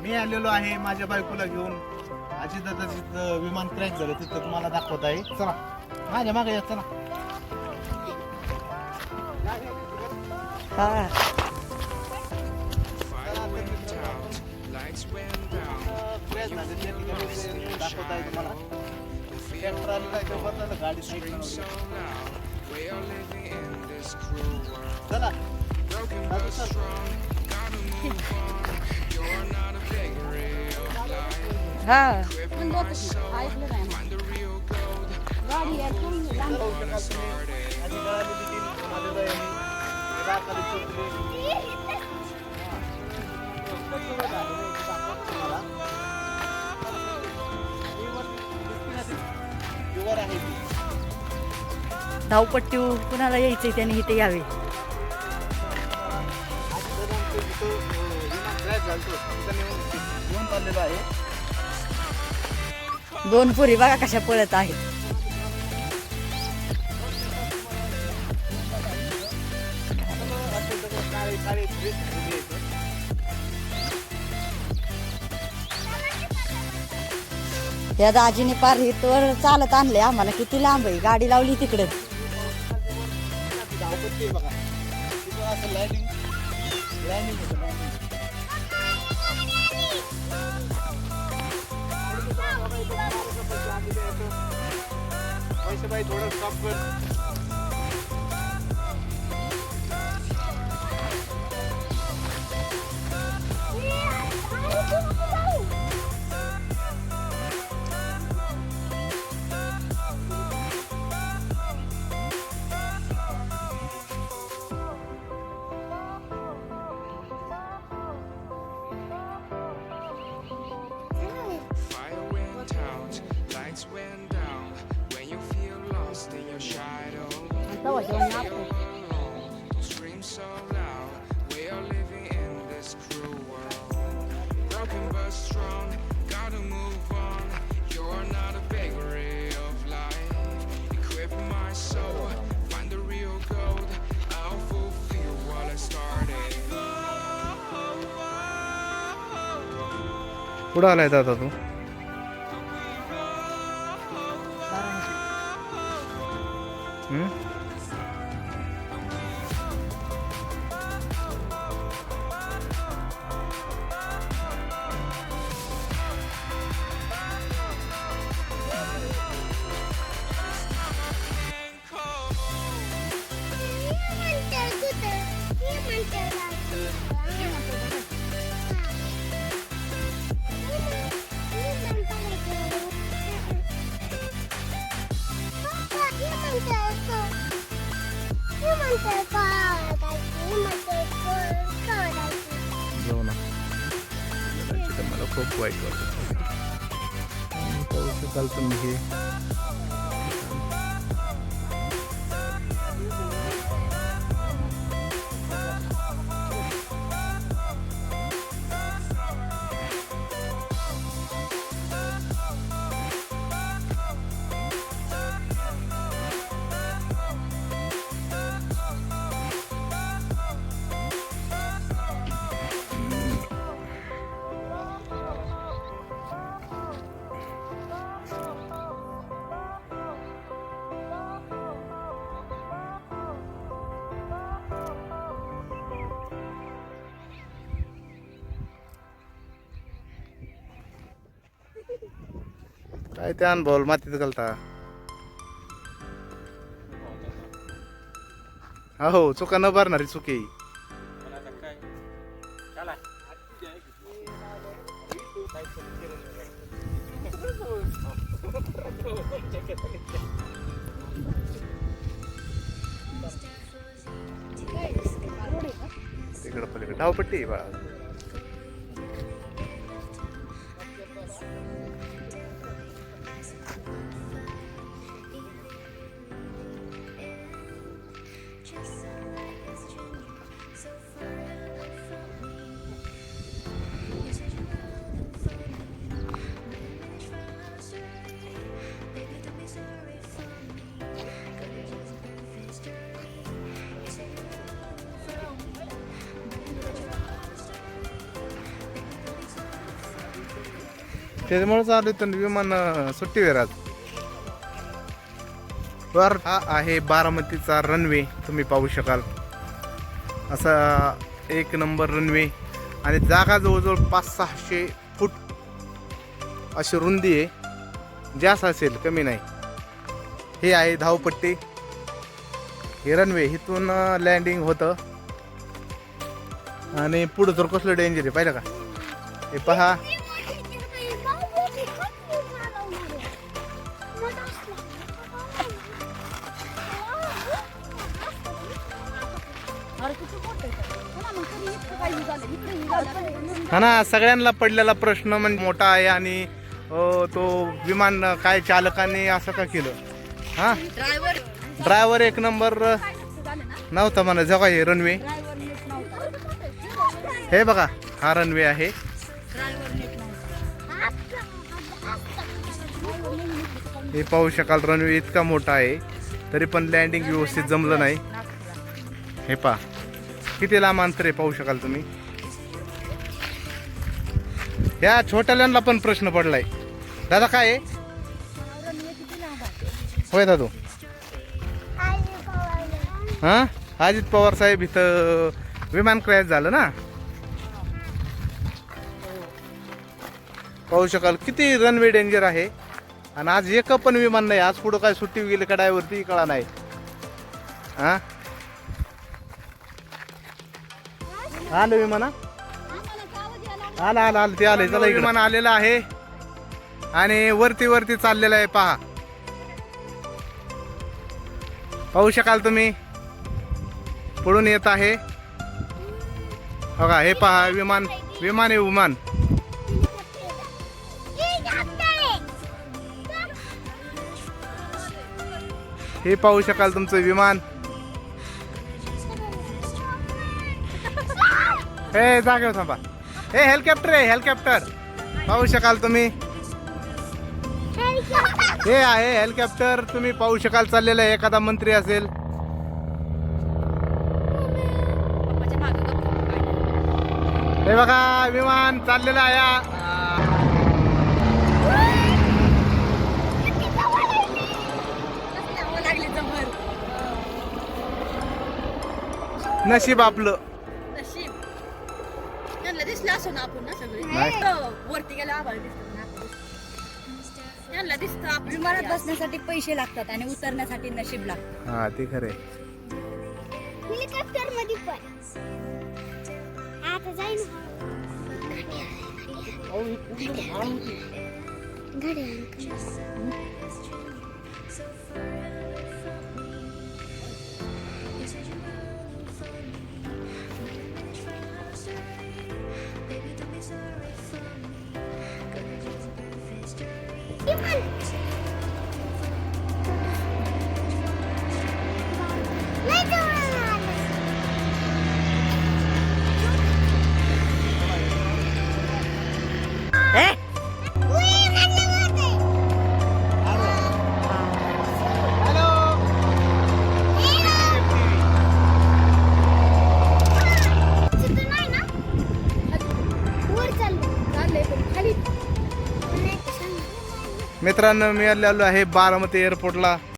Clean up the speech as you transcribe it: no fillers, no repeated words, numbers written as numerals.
मी आलेलो आहे माझ्या बायकोला घेऊन. अजितदादाचं विमान क्रॅश झालं तिथं तुम्हाला दाखवत आहे. चला माझ्या मागे या चला. हा क्रॅश झालं त्या ठिकाणी दाखवत आहे तुम्हाला. ट्रॅक्टर आलेला आहे तो बदला गाडी साईड चला. हा धावपट्टी कुणाला यायचंय त्याने इथे यावे. दोन पुरी बघा कशा पळत आहेत. या दाजीने पार इथवर चालत आणले आम्हाला. किती लांब आहे. गाडी लावली तिकडे. भाई थोड़ा स्टॉप कर. Scream so loud, we are living in this cruel world. Broken but strong, gotta move on. You're not a bakery of life. Equip my soul, find the real gold. I'll fulfill what I started. कुठं आलाय दादा तू? मला खूप वाईट वाटत. पाहू शकाल तुम्ही हे काय ते अनुभव मातीत घालता. हो चुका न भरणारी चुकी. तिकडं पलीकडे धावपट्टी बाळा. त्याच्यामुळे चालू तर विमान सुट्टीवर आज. बर हा आहे बारामतीचा रनवे, तुम्ही पाहू शकाल असा एक नंबर रनवे. आणि जागा जवळजवळ 500-600 फूट अशी रुंदी आहे, जास्त असेल कमी नाही. हे आहे धावपट्टी, हे रनवे, इथून लँडिंग होतं. आणि पुढं तर कसलं डेंजर आहे पाहिलं का, हे पहा. हा ना, सगळ्यांना पडलेला प्रश्न म्हणजे मोठा आहे. आणि तो विमान काय चालकाने असं का केलं. हा, ड्रायव्हर एक नंबर नव्हता म्हणा. जगा हे रनवे, हे बघा हा रनवे आहे. हे पाहू शकाल रनवे इतका मोठा आहे, तरी पण लँडिंग व्यवस्थित जमलं नाही. हे पहा किती लांब अंतर आहे, पाहू शकाल तुम्ही. या छोट्याल्यांना पण प्रश्न पडलाय. दादा काय आहे होय दादू. हा, अजित पवार साहेब इथं विमान क्रॅश झालं ना, पाहू शकाल किती रनवे डेंजर आहे. आणि आज एक पण विमान नाही. आज पुढं काय सुट्टी गेली का डायवरती कळा नाही. हा, आलं विमान, आलं आलं आलं ते आलंय. चला विमान आलेलं आहे आणि वरती वरती चाललेलं आहे. पहा, पाहू शकाल तुम्ही, पुढून येत आहे बघा. हे पहा विमान, विमान आहे विमान. हे पाहू शकाल तुमचं विमान. हे जागेवर थांबा. हे हेलिकॉप्टर आहे, हेलिकॉप्टर पाहू शकाल तुम्ही. हे आहे हेलिकॉप्टर, तुम्ही पाहू शकाल चाललेलं आहे. एखादा मंत्री असेल. हे बघा विमान चाललेलं आहे. नशीब आपलं. दिसलं असं ना आपण ना सगळे वरती गेला आभाळ दिसतं. विमानात बसण्यासाठी पैसे लागतात आणि उतरण्यासाठी नशीब लागतं. हा ते खरे. हेलिकॉप्टर मध्ये पण आता जाईन. मित्रांनो मी आलेलो आहे बारामती एअरपोर्टला.